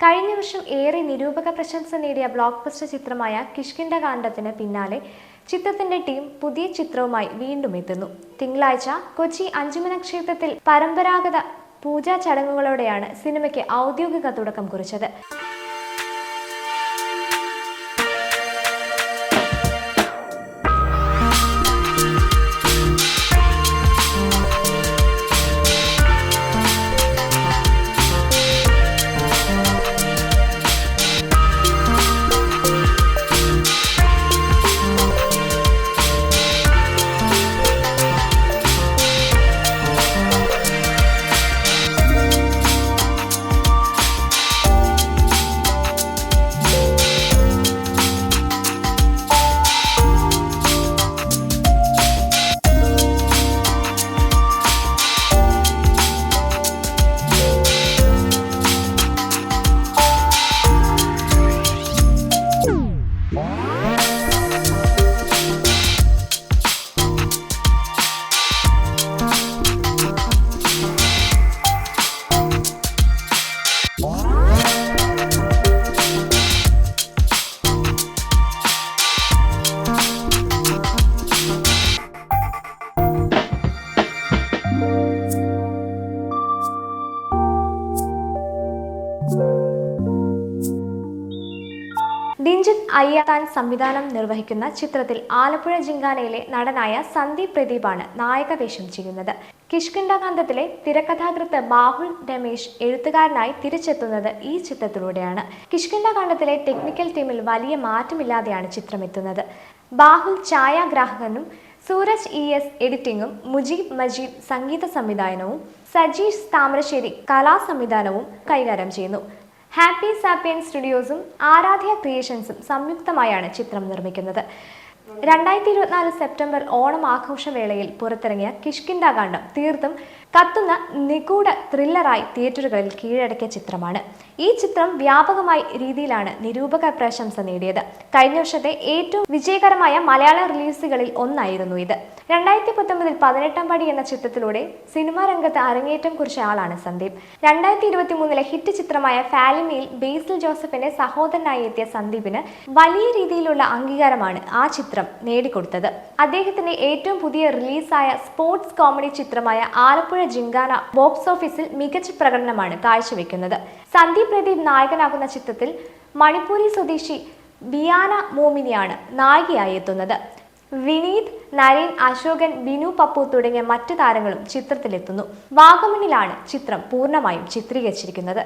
കഴിഞ്ഞ വർഷം ഏറെ നിരൂപക പ്രശംസ നേടിയ ബ്ലോക്ക് ബസ്റ്റർ ചിത്രമായ കിഷ്കിന്ധകാണ്ഡത്തിന് പിന്നാലെ ചിത്രത്തിന്റെ ടീം പുതിയ ചിത്രവുമായി വീണ്ടും എത്തുന്നു. തിങ്കളാഴ്ച കൊച്ചി അഞ്ചുമന ക്ഷേത്രത്തിൽ പരമ്പരാഗത പൂജാ ചടങ്ങുകളോടെയാണ് സിനിമയ്ക്ക് ഔദ്യോഗിക തുടക്കം കുറിച്ചത്. ദിൻജിത്ത് അയ്യത്താൻ സംവിധാനം നിർവഹിക്കുന്ന ചിത്രത്തിൽ ആലപ്പുഴ ജിങ്കാനയിലെ നടനായ സന്ദീപ് പ്രദീപാണ് നായകവേഷം ചെയ്യുന്നത്. കിഷ്കിന്ധകാണ്ഡത്തിലെ തിരക്കഥാകൃത്ത് ബാഹുൽ രമേശ് എഴുത്തുകാരനായി തിരിച്ചെത്തുന്നത് ഈ ചിത്രത്തിലൂടെയാണ്. കിഷ്കിന്ധകാണ്ഡത്തിലെ ടെക്നിക്കൽ ടീമിൽ വലിയ മാറ്റമില്ലാതെയാണ് ചിത്രമെത്തുന്നത്. ബാഹുൽ ഛായാഗ്രാഹകനും സൂരജ് ES എഡിറ്റിംഗും മുജീബ് മജീദ് സംഗീത സംവിധാനവും സജീഷ് താമരശ്ശേരി കലാസംവിധാനവും കൈകാര്യം ചെയ്യുന്നു. ഹാപ്പി സാപ്പിയൻ സ്റ്റുഡിയോസും ആരാധ്യ ക്രിയേഷൻസും സംയുക്തമായാണ് ചിത്രം നിർമ്മിക്കുന്നത്. 2024 സെപ്റ്റംബർ ഓണം ആഘോഷവേളയിൽ പുറത്തിറങ്ങിയ കിഷ്കിന്ധകാണ്ഡം തീർത്തും കത്തുന്ന നിഗൂഢ ത്രില്ലറായി തിയേറ്ററുകളിൽ കീഴടക്കിയ ചിത്രമാണ്. ഈ ചിത്രം വ്യാപകമായ രീതിയിലാണ് നിരൂപക പ്രശംസ നേടിയത്. കഴിഞ്ഞ വർഷത്തെ ഏറ്റവും വിജയകരമായ മലയാള റിലീസുകളിൽ ഒന്നായിരുന്നു ഇത്. 2019 18 പടി എന്ന ചിത്രത്തിലൂടെ സിനിമാ രംഗത്ത് അരങ്ങേറ്റം കുറിച്ച ആളാണ് സന്ദീപ്. 2023 ഹിറ്റ് ചിത്രമായ ഫാലിമിയിൽ ബേസിൽ ജോസഫിന്റെ സഹോദരനായി എത്തിയ സന്ദീപിന് വലിയ രീതിയിലുള്ള അംഗീകാരമാണ് ആ ചിത്രം നേടിക്കൊടുത്തത്. അദ്ദേഹത്തിന്റെ ഏറ്റവും പുതിയ റിലീസായ സ്പോർട്സ് കോമഡി ചിത്രമായ ആലപ്പുഴ ജിങ്കാന ബോക്സ് ഓഫീസിൽ മികച്ച പ്രകടനമാണ് കാഴ്ചവെക്കുന്നത്. സന്ദീപ് പ്രദീപ് നായകനാകുന്ന ചിത്രത്തിൽ മണിപ്പൂരി സ്വദേശി ബിയാന മോമിനിയാണ് നായികയായി എത്തുന്നത്. വിനീത്, നരേൻ, അശോകൻ, ബിനു പപ്പു തുടങ്ങിയ മറ്റു താരങ്ങളും ചിത്രത്തിലെത്തുന്നു. വാഗമണിലാണ് ചിത്രം പൂർണ്ണമായും ചിത്രീകരിച്ചിരിക്കുന്നത്.